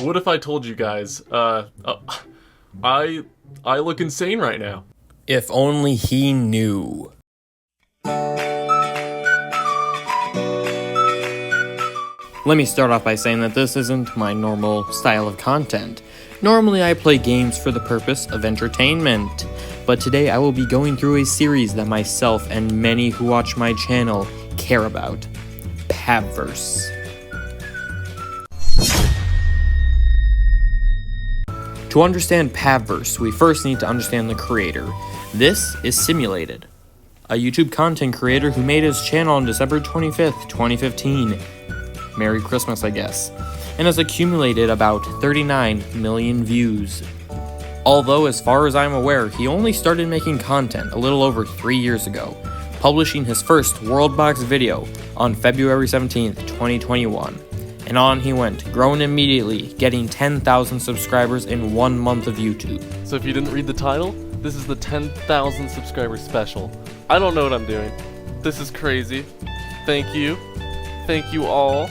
What if I told you guys, I look insane right now. If only he knew. Let me start off by saying that this isn't my normal style of content. Normally I play games for the purpose of entertainment, but today I will be going through a series that myself and many who watch my channel care about. Pabverse. To understand Pabverse, we first need to understand the creator. This is Simulated, a YouTube content creator who made his channel on December 25th, 2015. Merry Christmas, I guess. And has accumulated about 39 million views. Although, as far as I'm aware, he only started making content a little over 3 years ago, publishing his first WorldBox video on February 17th, 2021. And on he went, growing immediately, getting 10,000 subscribers in 1 month of YouTube. So if you didn't read the title, this is the 10,000 subscriber special. I don't know what I'm doing. This is crazy. Thank you. Thank you all.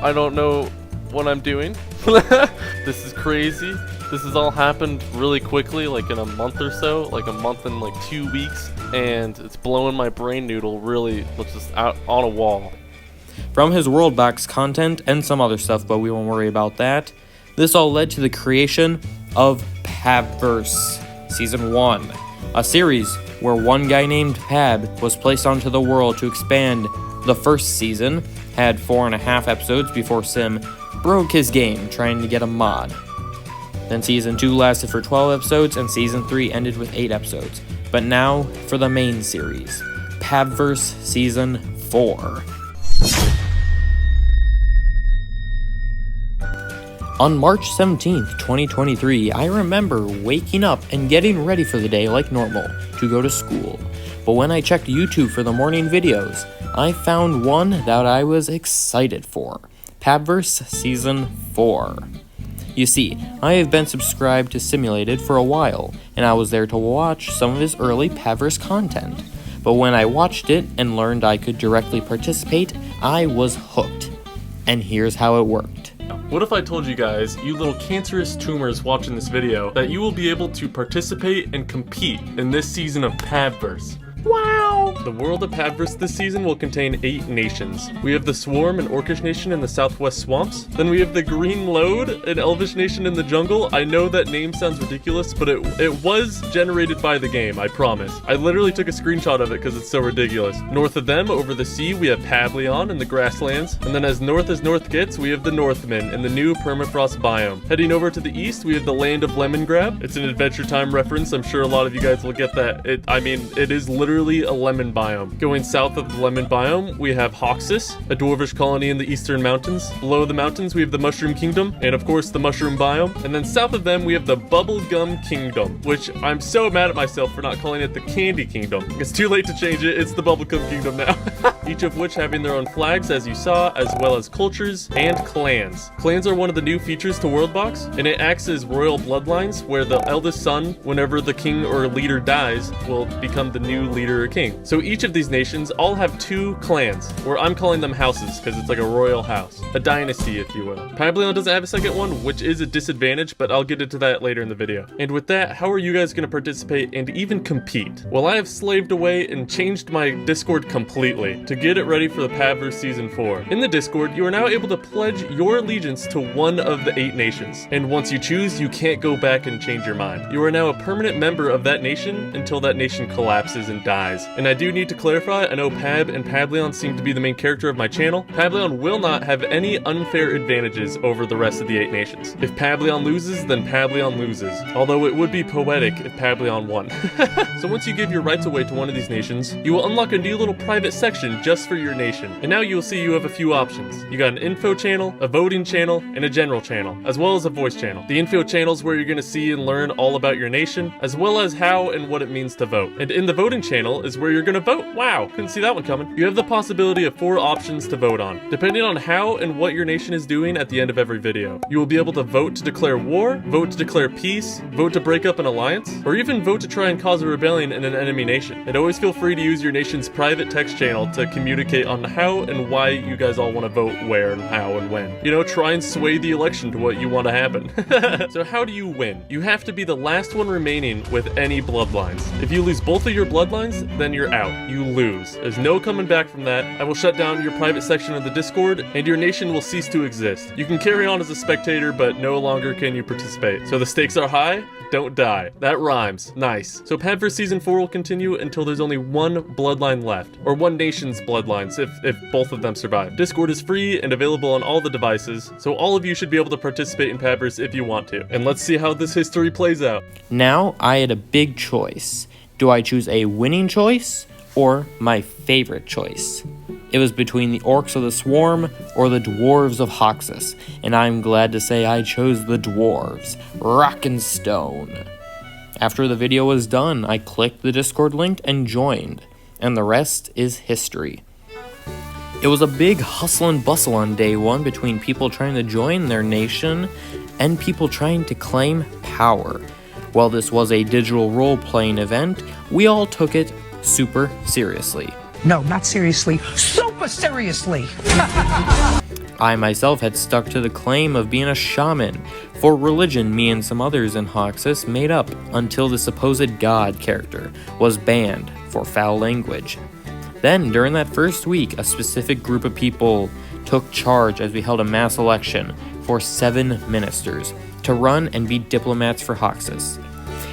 I don't know what I'm doing. This is crazy. This has all happened really quickly, like in a month or so, like a month and like 2 weeks, and it's blowing my brain noodle really just out on a wall. From his WorldBox content and some other stuff, but we won't worry about that, this all led to the creation of Pabverse Season 1, a series where one guy named Pab was placed onto the world to expand. The first season had 4.5 episodes before Sim broke his game trying to get a mod. Then Season 2 lasted for 12 episodes and Season 3 ended with 8 episodes. But now for the main series, Pabverse Season 4. On March 17th, 2023, I remember waking up and getting ready for the day like normal to go to school. But when I checked YouTube for the morning videos, I found one that I was excited for. Pabverse Season 4. You see, I have been subscribed to Simulated for a while, and I was there to watch some of his early Pabverse content. But when I watched it and learned I could directly participate, I was hooked. And here's how it worked. What if I told you guys, you little cancerous tumors watching this video, that you will be able to participate and compete in this season of Pabverse? Wow! The world of Pabverse this season will contain 8 nations. We have the Swarm, an Orcish nation in the southwest swamps. Then we have the Green Lode, an Elvish nation in the jungle. I know that name sounds ridiculous, but it was generated by the game, I promise. I literally took a screenshot of it because it's so ridiculous. North of them, over the sea, we have Pavleon in the grasslands. And then as north gets, we have the Northmen in the new permafrost biome. Heading over to the east, we have the land of Lemongrab. It's an Adventure Time reference. I'm sure a lot of you guys will get that. It is literally a lemon biome. Going south of the lemon biome, we have Hoxus, a dwarvish colony in the eastern mountains. Below the mountains, we have the Mushroom Kingdom, and of course the Mushroom Biome. And then south of them, we have the Bubblegum Kingdom, which I'm so mad at myself for not calling it the Candy Kingdom. It's too late to change it, it's the Bubblegum Kingdom now. Each of which having their own flags, as you saw, as well as cultures and clans. Clans are one of the new features to WorldBox, and it acts as royal bloodlines, where the eldest son, whenever the king or leader dies, will become the new leader or king. So each of these nations all have 2 clans, or I'm calling them houses, because it's like a royal house. A dynasty, if you will. Pavleon doesn't have a second one, which is a disadvantage, but I'll get into that later in the video. And with that, how are you guys going to participate and even compete? Well, I have slaved away and changed my Discord completely to get it ready for the Pabverse Season 4. In the Discord, you are now able to pledge your allegiance to one of the 8 nations. And once you choose, you can't go back and change your mind. You are now a permanent member of that nation until that nation collapses and dies. And I do need to clarify, I know Pab and Pavleon seem to be the main character of my channel. Pavleon will not have any unfair advantages over the rest of the 8 nations. If Pavleon loses, then Pavleon loses. Although it would be poetic if Pavleon won. So once you give your rights away to one of these nations, you will unlock a new little private section just for your nation. And now you'll see you have a few options. You got an info channel, a voting channel, and a general channel, as well as a voice channel. The info channel is where you're going to see and learn all about your nation, as well as how and what it means to vote. And in the voting channel is where you're going to gonna vote? Wow, couldn't see that one coming. You have the possibility of 4 options to vote on, depending on how and what your nation is doing at the end of every video. You will be able to vote to declare war, vote to declare peace, vote to break up an alliance, or even vote to try and cause a rebellion in an enemy nation. And always feel free to use your nation's private text channel to communicate on how and why you guys all want to vote where and how and when. You know, try and sway the election to what you want to happen. So how do you win? You have to be the last one remaining with any bloodlines. If you lose both of your bloodlines, then you're out. You lose. There's no coming back from that. I will shut down your private section of the Discord, and your nation will cease to exist. You can carry on as a spectator, but no longer can you participate. So the stakes are high. Don't die. That rhymes. Nice. So Pabverse Season 4 will continue until there's only one bloodline left, or one nation's bloodlines if both of them survive. Discord is free and available on all the devices, so all of you should be able to participate in Pabverse if you want to. And let's see how this history plays out. Now I had a big choice. Do I choose a winning choice or my favorite choice? It was between the Orcs of the Swarm or the Dwarves of Hoxus, and I'm glad to say I chose the Dwarves, rock and stone. After the video was done, I clicked the Discord link and joined, and the rest is history. It was a big hustle and bustle on day 1 between people trying to join their nation and people trying to claim power. While this was a digital role-playing event, we all took it super seriously. No, not seriously. Super seriously! I myself had stuck to the claim of being a shaman, for religion me and some others in Hoxus made up until the supposed god character was banned for foul language. Then, during that first week, a specific group of people took charge as we held a mass election for 7 ministers to run and be diplomats for Hoxus.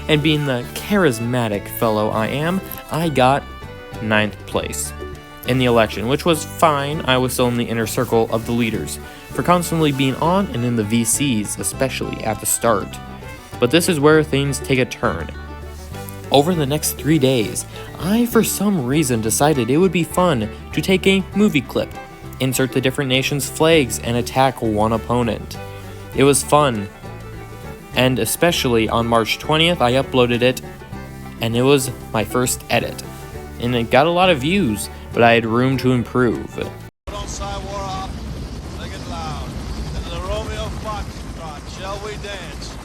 And being the charismatic fellow I am, I got 9th place in the election, which was fine. I was still in the inner circle of the leaders for constantly being on and in the VCs, especially at the start. But this is where things take a turn. Over the next 3 days, I for some reason decided it would be fun to take a movie clip, insert the different nations' flags, and attack one opponent. It was fun, and especially on March 20th I uploaded it, and it was my first edit. And it got a lot of views, but I had room to improve. Don't sign war off. Sing it loud. Into the Romeo Foxtrot. Shall we dance?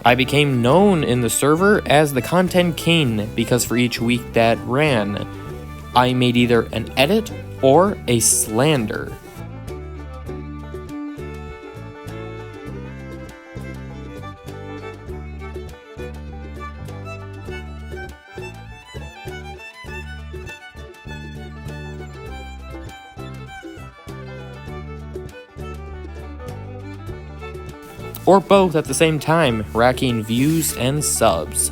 I became known in the server as the Content King because for each week that ran, I made either an edit or a slander. Or both at the same time, racking views and subs.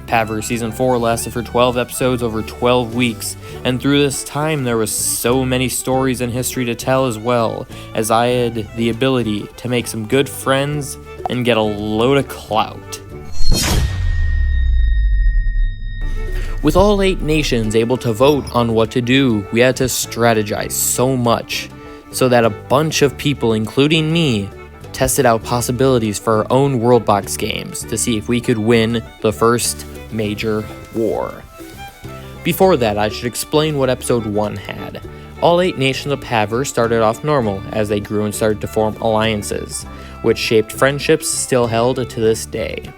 Pabverse Season 4 lasted for 12 episodes over 12 weeks, and through this time there was so many stories and history to tell as well, as I had the ability to make some good friends and get a load of clout. With all 8 nations able to vote on what to do, we had to strategize so much, so that a bunch of people, including me, tested out possibilities for our own WorldBox games to see if we could win the first major war. Before that, I should explain what episode 1 had. All 8 nations of Pabverse started off normal as they grew and started to form alliances, which shaped friendships still held to this day.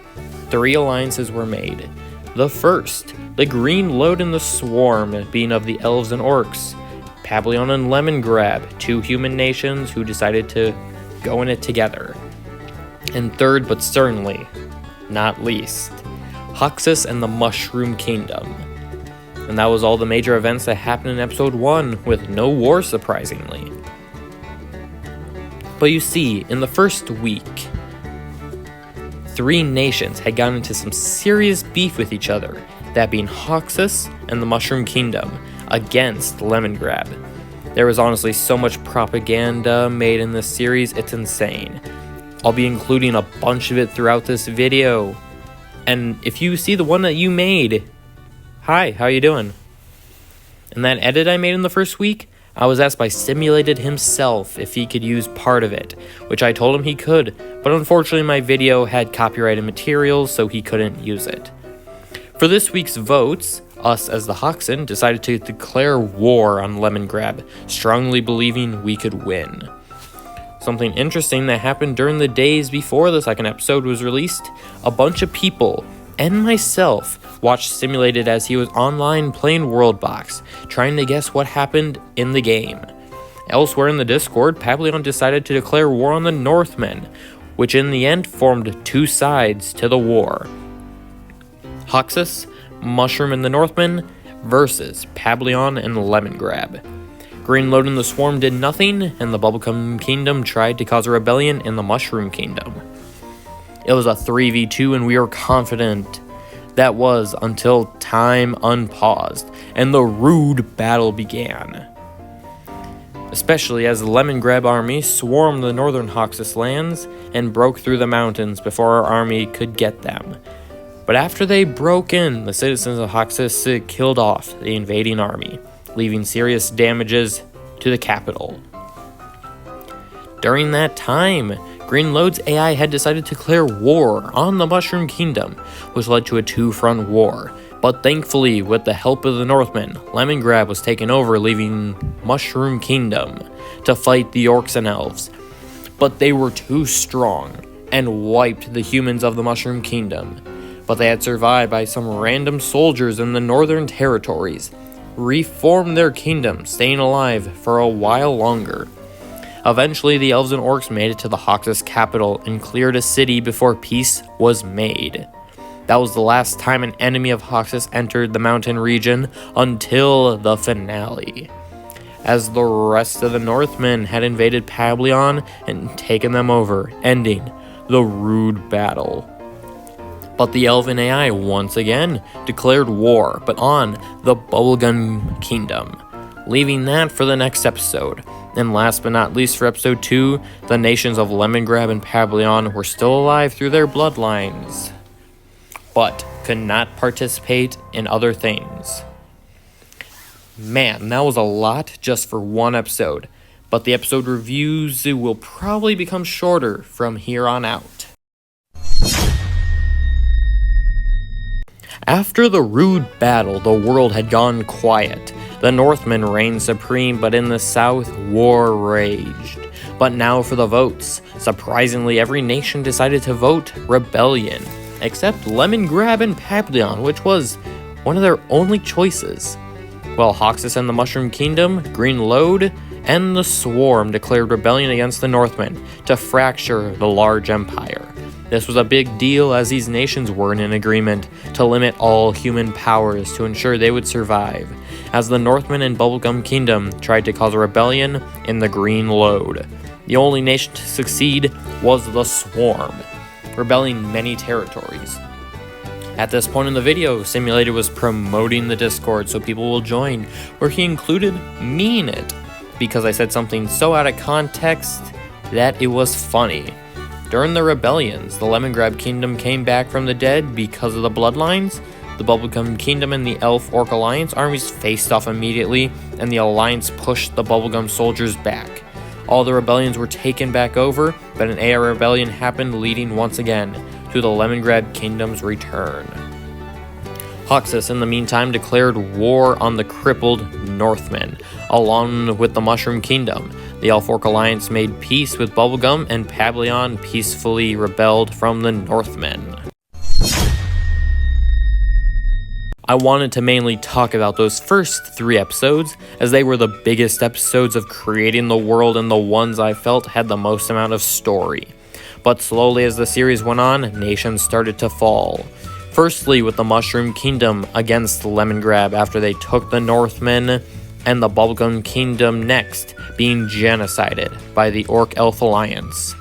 3 alliances were made. The first, the Green Load and the Swarm, being of the Elves and Orcs. Pableon and Lemongrab, 2 human nations who decided to go in it together. And third, but certainly not least, Hoxus and the Mushroom Kingdom. And that was all the major events that happened in episode 1, with no war surprisingly. But you see, in the first week, 3 nations had gotten into some serious beef with each other, that being Hoxus and the Mushroom Kingdom against Lemongrab. There was honestly so much propaganda made in this series, it's insane. I'll be including a bunch of it throughout this video. And if you see the one that you made, hi, how you doing? In that edit I made in the first week, I was asked by Simulated himself if he could use part of it, which I told him he could, but unfortunately my video had copyrighted materials, so he couldn't use it. For this week's votes, us as the Hoxen decided to declare war on Lemongrab, strongly believing we could win. Something interesting that happened during the days before the second episode was released, a bunch of people, and myself, watched Simulated as he was online playing WorldBox, trying to guess what happened in the game. Elsewhere in the Discord, Pabverse decided to declare war on the Northmen, which in the end formed two sides to the war. Hoxus, Mushroom and the Northmen, versus Pabverse and Lemongrab. Greenload and the Swarm did nothing, and the Bubblegum Kingdom tried to cause a rebellion in the Mushroom Kingdom. It was a 3v2 and we were confident. That was until time unpaused and the rude battle began. Especially as the Lemongrab army swarmed the northern Hoxus lands and broke through the mountains before our army could get them. But after they broke in, the citizens of Hoxus killed off the invading army, leaving serious damages to the capital. During that time, Greenload's AI had decided to declare war on the Mushroom Kingdom, which led to a two-front war. But thankfully, with the help of the Northmen, Lemongrab was taken over, leaving Mushroom Kingdom to fight the orcs and elves. But they were too strong and wiped the humans of the Mushroom Kingdom. But they had survived by some random soldiers in the northern territories, reformed their kingdom, staying alive for a while longer. Eventually, the elves and orcs made it to the Hoxus capital and cleared a city before peace was made. That was the last time an enemy of Hoxus entered the mountain region until the finale, as the rest of the Northmen had invaded Pabverse and taken them over, ending the rude battle. But the elven AI once again declared war, but on the Bubblegum Kingdom, leaving that for the next episode. And last but not least, for episode 2, the nations of Lemongrab and Pabverse were still alive through their bloodlines, but could not participate in other things. Man, that was a lot just for one episode, but the episode reviews will probably become shorter from here on out. After the rude battle, the world had gone quiet. The Northmen reigned supreme, but in the south, war raged. But now for the votes. Surprisingly, every nation decided to vote rebellion, except Lemongrab and Pabverse, which was one of their only choices. While Hoxus and the Mushroom Kingdom, Greenload, and the Swarm declared rebellion against the Northmen to fracture the large empire. This was a big deal as these nations were in an agreement to limit all human powers to ensure they would survive, as the Northmen and Bubblegum Kingdom tried to cause a rebellion in the Greenload. The only nation to succeed was the Swarm, rebelling many territories. At this point in the video, Simulated was promoting the Discord so people will join, where he included me in it, because I said something so out of context that it was funny. During the rebellions, the Lemongrab Kingdom came back from the dead because of the bloodlines. The Bubblegum Kingdom and the Elf-Orc Alliance armies faced off immediately, and the Alliance pushed the Bubblegum soldiers back. All the rebellions were taken back over, but an AI rebellion happened, leading once again to the Lemongrab Kingdom's return. Hoxus, in the meantime, declared war on the crippled Northmen, along with the Mushroom Kingdom. The Elf-Orc Alliance made peace with Bubblegum, and Pabverse peacefully rebelled from the Northmen. I wanted to mainly talk about those first 3 episodes, as they were the biggest episodes of creating the world and the ones I felt had the most amount of story. But slowly as the series went on, nations started to fall. Firstly, with the Mushroom Kingdom against Lemongrab after they took the Northmen, and the Bubblegum Kingdom next being genocided by the Orc-Elf Alliance.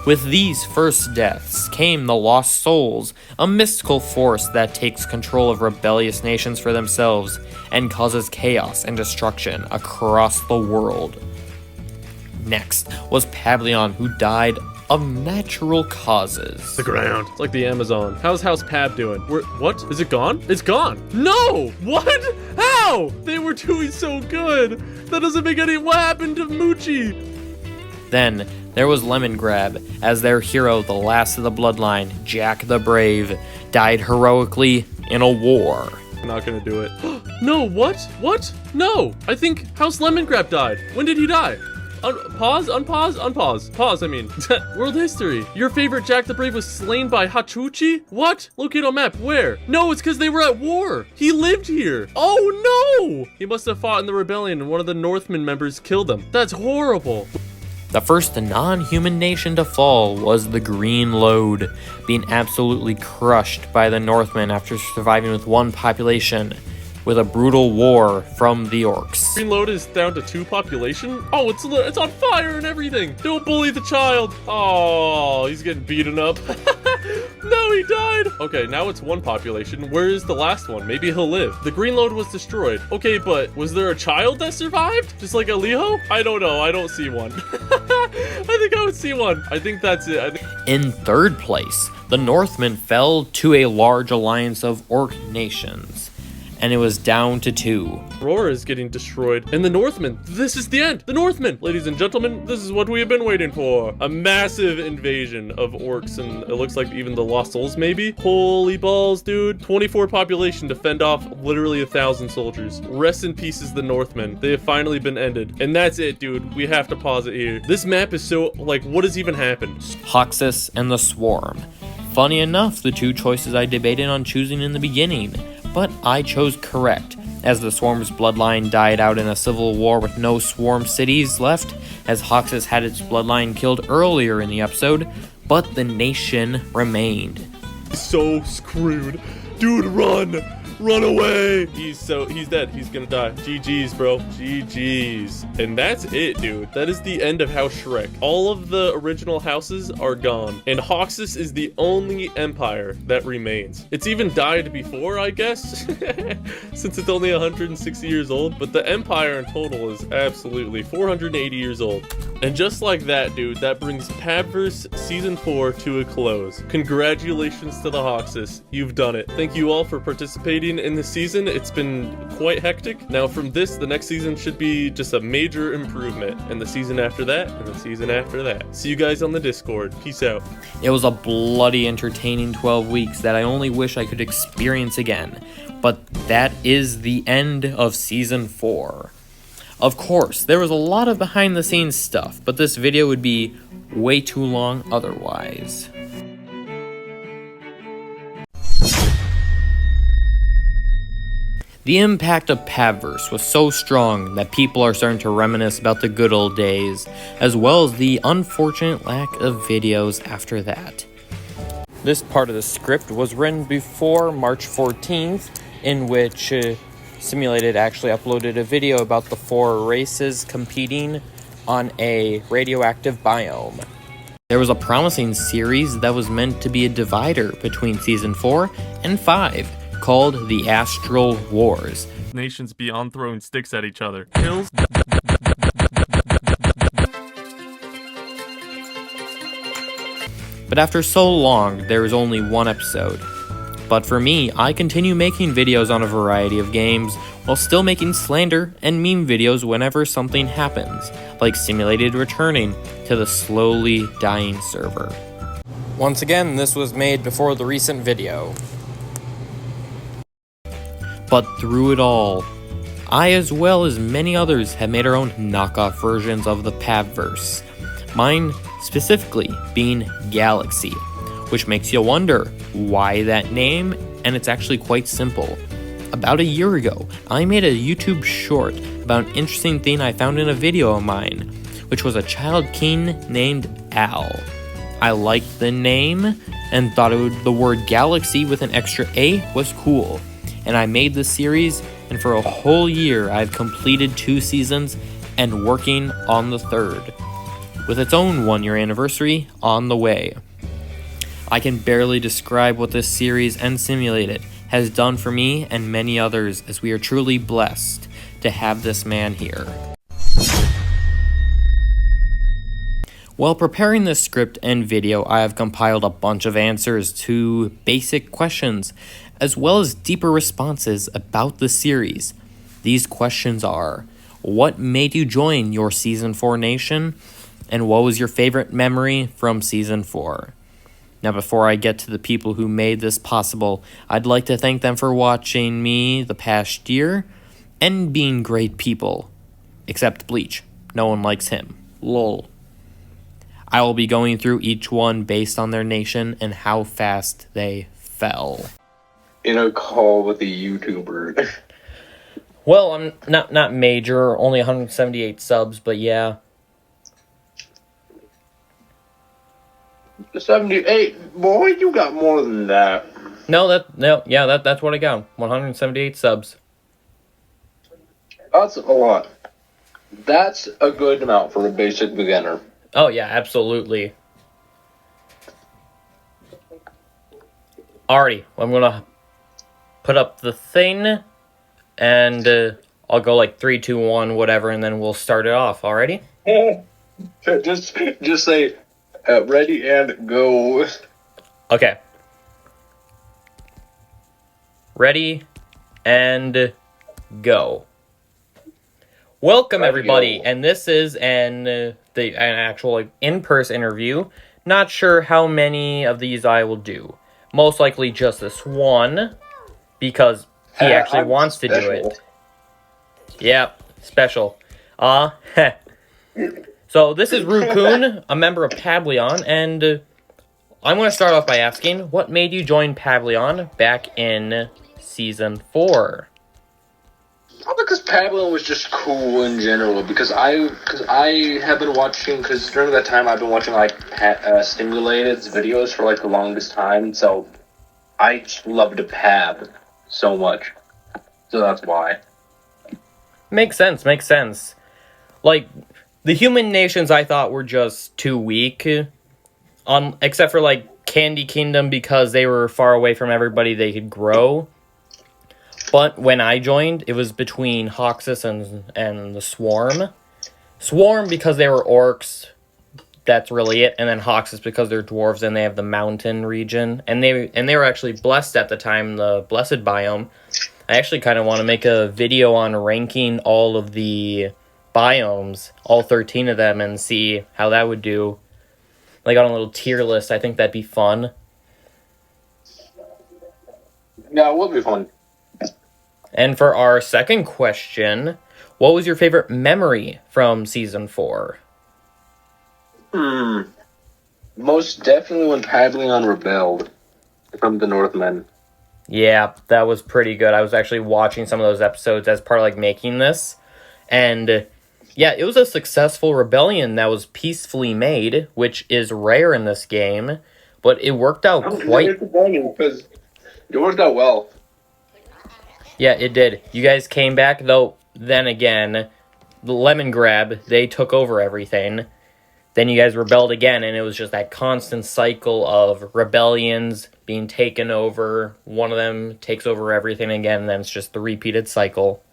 With these first deaths came the Lost Souls, a mystical force that takes control of rebellious nations for themselves and causes chaos and destruction across the world. Next was Pavleon, who died of natural causes. The ground. It's like the Amazon. How's House Pab doing? What? Is it gone? It's gone. No! What? How? They were doing so good. That doesn't make any... What happened to Moochie? Then there was Lemon Grab, as their hero, the last of the bloodline, Jack the Brave, died heroically in a war. I'm not gonna do it. No, what? What? No! I think House Lemongrab died. When did he die? Pause, unpause, unpause. Pause, I mean. World history. Your favorite Jack the Brave was slain by Hachuchi? What? Locate on map. Where? No, it's because they were at war. He lived here. Oh no! He must have fought in the rebellion and one of the Northmen members killed him. That's horrible. The first non-human nation to fall was the Green Lode, being absolutely crushed by the Northmen after surviving with one population, with a brutal war from the orcs. Green Lode is down to 2 population? Oh, it's on fire and everything! Don't bully the child! Oh, he's getting beaten up. No, he died! Okay, now it's 1 population. Where is the last one? Maybe he'll live. The Green Lode was destroyed. Okay, but was there a child that survived? Just like Aliho? I don't know. I don't see one. I think I would see one. I think that's it. In third place, the Northmen fell to a large alliance of orc nations, and it was down to 2. Aurora is getting destroyed. And the Northmen, this is the end. The Northmen, ladies and gentlemen, this is what we have been waiting for. A massive invasion of orcs, and it looks like even the Lost Souls maybe. Holy balls, dude. 24 population to fend off literally 1,000 soldiers. Rest in pieces, the Northmen. They have finally been ended. And that's it, dude. We have to pause it here. This map is so, like, what has even happened? Hoxus and the Swarm. Funny enough, the 2 choices I debated on choosing in the beginning, but I chose correct, as the Swarm's bloodline died out in a civil war with no Swarm cities left, as Hoxus had its bloodline killed earlier in the episode, but the nation remained. So screwed. Dude, run! Run away! He's dead. He's gonna die. GG's, bro. GG's. And that's it, dude. That is the end of House Shrek. All of the original houses are gone. And Hoxus is the only empire that remains. It's even died before, I guess, since it's only 160 years old. But the empire in total is absolutely 480 years old. And just like that, dude, that brings Pabverse Season 4 to a close. Congratulations to the Hoxus. You've done it. Thank you all for participating in this season. It's been quite hectic. Now from this, the next season should be just a major improvement. And the season after that, and the season after that. See you guys on the Discord. Peace out. It was a bloody entertaining 12 weeks that I only wish I could experience again. But that is the end of Season 4. Of course, there was a lot of behind the scenes stuff, but this video would be way too long otherwise. The impact of Pabverse was so strong that people are starting to reminisce about the good old days, as well as the unfortunate lack of videos after that. This part of the script was written before March 14th, in which Simulated actually uploaded a video about the 4 races competing on a radioactive biome. There was a promising series that was meant to be a divider between Season 4 and 5, called The Astral Wars. Nations beyond throwing sticks at each other. Hills. But after so long, there is only 1 episode. But for me, I continue making videos on a variety of games, while still making slander and meme videos whenever something happens, like Simulated returning to the slowly dying server. Once again, this was made before the recent video. But through it all, I, as well as many others, have made our own knockoff versions of the Pabverse. Mine specifically being Galaxy, which makes you wonder why that name, and it's actually quite simple. About a year ago, I made a YouTube short about an interesting thing I found in a video of mine, which was a child king named Al. I liked the name and thought the word Galaxy with an extra A was cool, and I made the series, and for a whole year I've completed 2 seasons and working on the 3rd. with its own 1-year anniversary on the way. I can barely describe what this series and Simulated has done for me and many others, as we are truly blessed to have this man here. While preparing this script and video, I have compiled a bunch of answers to basic questions, as well as deeper responses about the series. These questions are: what made you join your Season 4 nation? And what was your favorite memory from Season 4? Now, before I get to the people who made this possible, I'd like to thank them for watching me the past year and being great people. Except Bleach. No one likes him. Lol. I will be going through each one based on their nation and how fast they fell. In a call with a YouTuber. Well, I'm not major, only 178 subs, but yeah. 78? Boy, you got more than that. That's what I got. 178 subs. That's a lot. That's a good amount for a basic beginner. Oh yeah, absolutely. Alrighty, I'm gonna put up the thing, and I'll go like 3, 2, 1, whatever, and then we'll start it off. Alrighty? Just say, ready and go. Okay. Ready and go. Welcome everybody, and this is an actual in-person interview. Not sure how many of these I will do. Most likely just this one, because he actually wants to do it. Yep, special. So this is Rukun, a member of Pableon, and I'm going to start off by asking, what made you join Pableon back in Season 4? Probably because Pablo was just cool in general. Because I have been watching. Because during that time I've been watching Stimulated's videos for the longest time. So I just loved Pab so much. So that's why. Makes sense. The human nations I thought were just too weak. Except for Candy Kingdom, because they were far away from everybody they could grow. But when I joined, it was between Hoxus and the Swarm. Swarm because they were orcs, that's really it. And then Hoxus because they're dwarves and they have the mountain region. And they were actually blessed at the time, the blessed biome. I actually kind of want to make a video on ranking all of the biomes, all 13 of them, and see how that would do. On a little tier list, I think that'd be fun. Yeah, it would be fun. And for our second question, what was your favorite memory from Season 4? Most definitely when Pableon rebelled from the Northmen. Yeah, that was pretty good. I was actually watching some of those episodes as part of making this. And yeah, it was a successful rebellion that was peacefully made, which is rare in this game. But it worked out quite... Because it worked out well. Yeah, it did. You guys came back, though, then again, the Lemon Grab, they took over everything. Then you guys rebelled again, and it was just that constant cycle of rebellions being taken over. One of them takes over everything again, and then it's just the repeated cycle.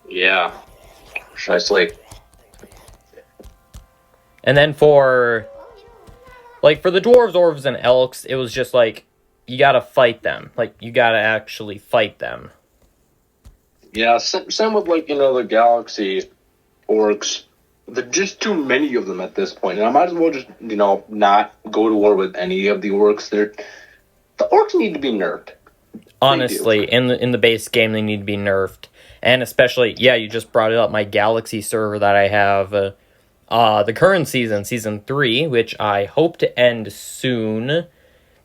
Yeah. Precisely. And then for the dwarves, orcs, and elks, it was just you gotta fight them. You gotta actually fight them. Yeah, same with, the Galaxy orcs. There are just too many of them at this point. And I might as well just, not go to war with any of the orcs. The orcs need to be nerfed. Honestly, in the base game, they need to be nerfed. And especially, yeah, you just brought it up, my Galaxy server that I have, the current season, Season 3, which I hope to end soon.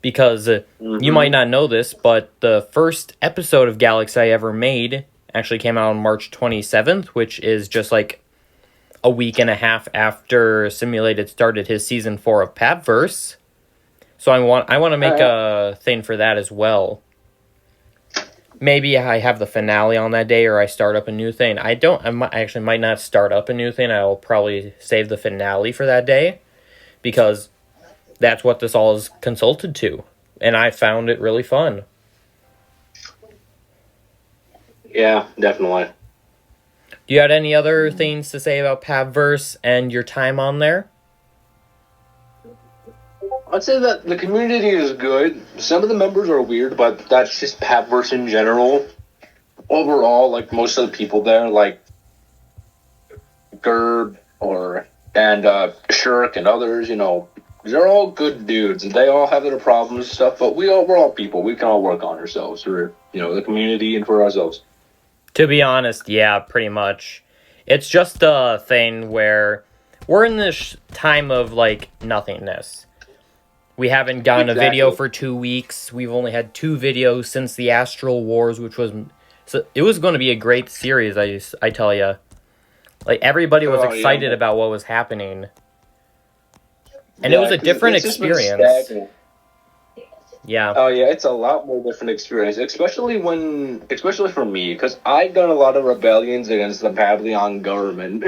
Because you might not know this, but the first episode of Galaxy I ever made actually came out on March 27th, which is just a week and a half after Simulated started his Season 4 of Pabverse. So I want to make a thing for that as well. maybe I have the finale on that day or I start up a new thing. I actually might not start up a new thing. I'll probably save the finale for that day because that's what this all is consulted to. And I found it really fun. Yeah, definitely. Do you have any other things to say about Pabverse and your time on there? I'd say that the community is good. Some of the members are weird, but that's just Pabverse in general. Overall, like most of the people there, like Gerb and Shirk and others, you know, they're all good dudes. They all have their problems and stuff, but we're all people. We can all work on ourselves for, you know, the community and for ourselves. To be honest, yeah, pretty much. It's just a thing where we're in this time of, like, nothingness. We haven't gotten a video for 2 weeks. We've only had 2 videos since the Astral Wars, which was... So it was going to be a great series, I tell you. Like, everybody was excited about what was happening. And it was a different experience. Yeah. Oh yeah, it's a lot more different experience, especially for me, because I've done a lot of rebellions against the Pavleon government.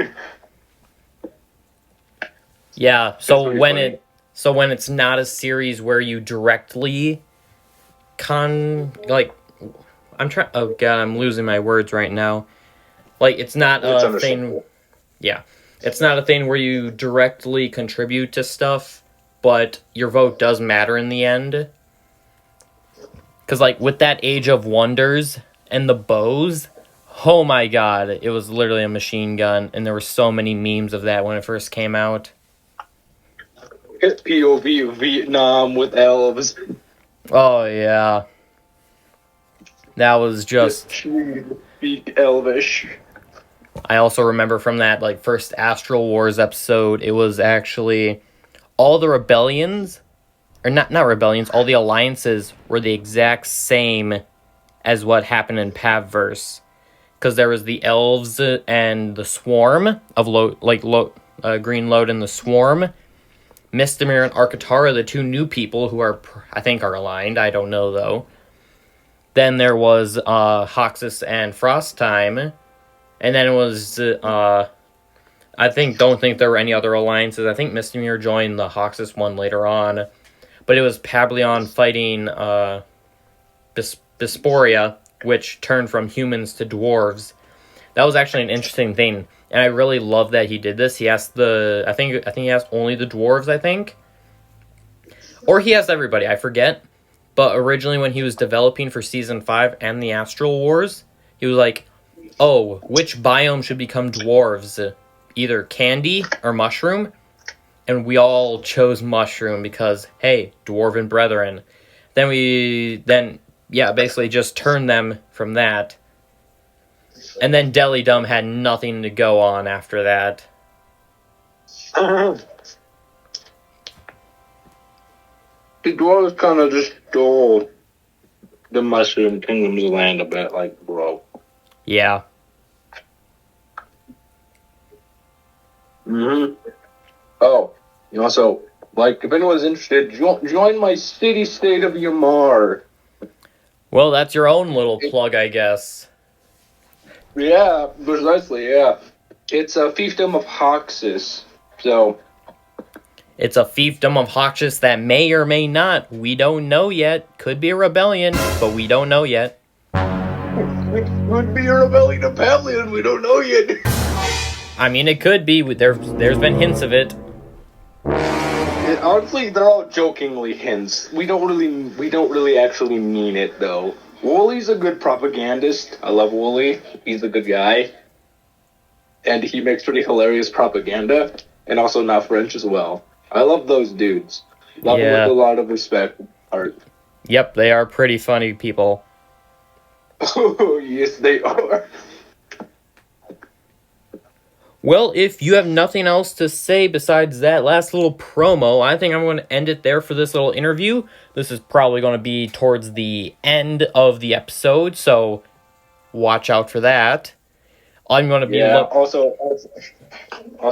Yeah, so when it's not a series where you directly oh god, I'm losing my words right now. Like, it's not a thing. Yeah. It's not a thing where you directly contribute to stuff, but your vote does matter in the end. Because, like, with that Age of Wonders and the bows, oh my god, it was literally a machine gun, and there were so many memes of that when it first came out. It's POV of Vietnam with elves. Oh, yeah. That was just... Speak Elvish. I also remember from that, like, first Astral Wars episode, it was actually all the rebellions... Or not rebellions, all the alliances were the exact same as what happened in Pabverse. Because there was the elves and the swarm of Green Load and the swarm. Mistamir and Arcatara, the 2 new people who I think are aligned. I don't know though. Then there was Hoxus and Frosttime. And then it was don't think there were any other alliances. I think Mistamir joined the Hoxus one later on. But it was Pableon fighting Bisporia, which turned from humans to dwarves. That was actually an interesting thing, and I really love that he did this. He asked I think he asked only the dwarves, I think, or he asked everybody. I forget. But originally, when he was developing for Season 5 and the Astral Wars, he was like, "Oh, which biome should become dwarves? Either candy or mushroom?" And we all chose mushroom because, hey, dwarven brethren. Then basically just turned them from that. And then Delidum had nothing to go on after that. The dwarves kind of just stole the Mushroom Kingdom's land a bit, like, bro. Yeah. Mm-hmm. Oh, you also, like, if anyone's interested, join my city-state of Yamar. Well, that's your own little plug, I guess. Yeah, precisely, yeah. It's a fiefdom of Hoxus, so... It's a fiefdom of Hoxus that may or may not. We don't know yet. Could be a rebellion, but we don't know yet. Could be a rebellion of Pavlion, we don't know yet. I mean, it could be. There's been hints of it. Honestly, they're all jokingly hints. We don't really actually mean it, though. Wooly's a good propagandist. I love Wooly. He's a good guy. And he makes pretty hilarious propaganda. And also not French as well. I love those dudes. Love them with a lot of respect. Art. Yep, they are pretty funny people. Oh, yes, they are. Well, if you have nothing else to say besides that last little promo, I think I'm going to end it there for this little interview. This is probably going to be towards the end of the episode, so watch out for that. I'm going to be... Also,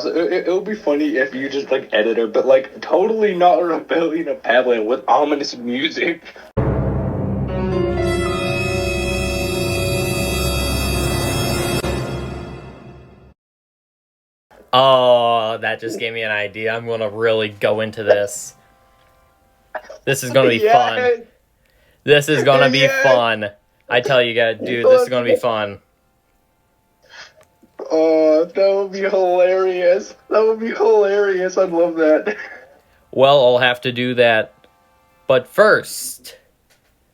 it would be funny if you just, like, edited, but, like, totally not a rebellion of Pavlion with ominous music. Oh, that just gave me an idea. I'm gonna really go into this. This is gonna be fun. This is gonna be fun. I tell you guys, dude, this is gonna be fun. Oh, that would be hilarious. That would be hilarious. I'd love that. Well, I'll have to do that. But first,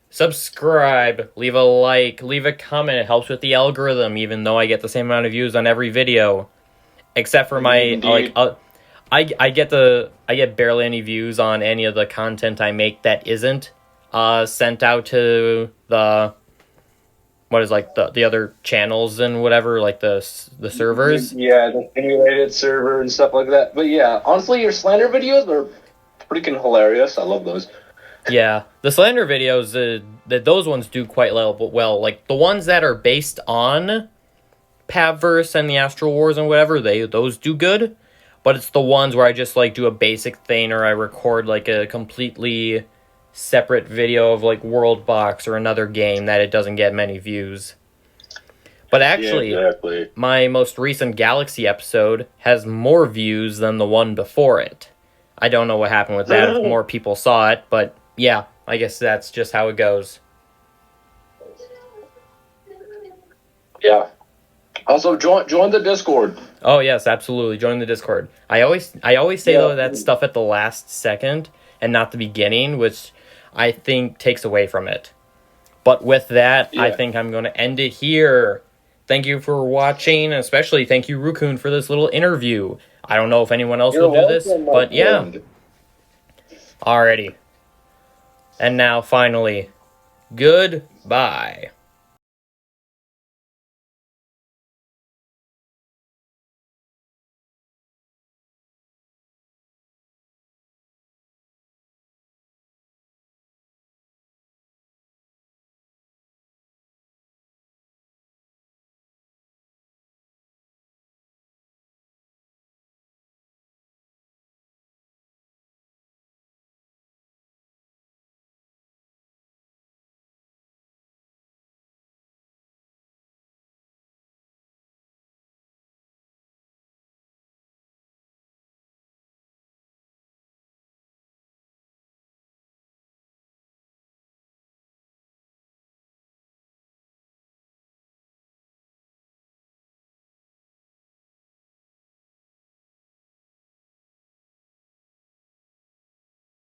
subscribe, leave a like, leave a comment. It helps with the algorithm, even though I get the same amount of views on every video. Except for my, I get barely any views on any of the content I make that isn't sent out to the the other channels and whatever, like the servers. Yeah, the simulated server and stuff like that. But yeah, honestly, your slander videos are freaking hilarious. I love those. Yeah, the slander videos, those ones do quite well. Like the ones that are based on Pabverse and the Astral Wars and whatever, those do good. But it's the ones where I just like do a basic thing, or I record like a completely separate video of like WorldBox or another game that it doesn't get many views. But actually, my most recent Galaxy episode has more views than the one before it. I don't know what happened with that, if more people saw it, but yeah, I guess that's just how it goes. Yeah. Also, join the Discord. Oh yes, absolutely. Join the Discord. I always say though that stuff at the last second and not the beginning, which I think takes away from it. But with that, I think I'm going to end it here. Thank you for watching, and especially thank you, Rukun, for this little interview. I don't know if anyone else will do this, but yeah. Alrighty. And now, finally, goodbye.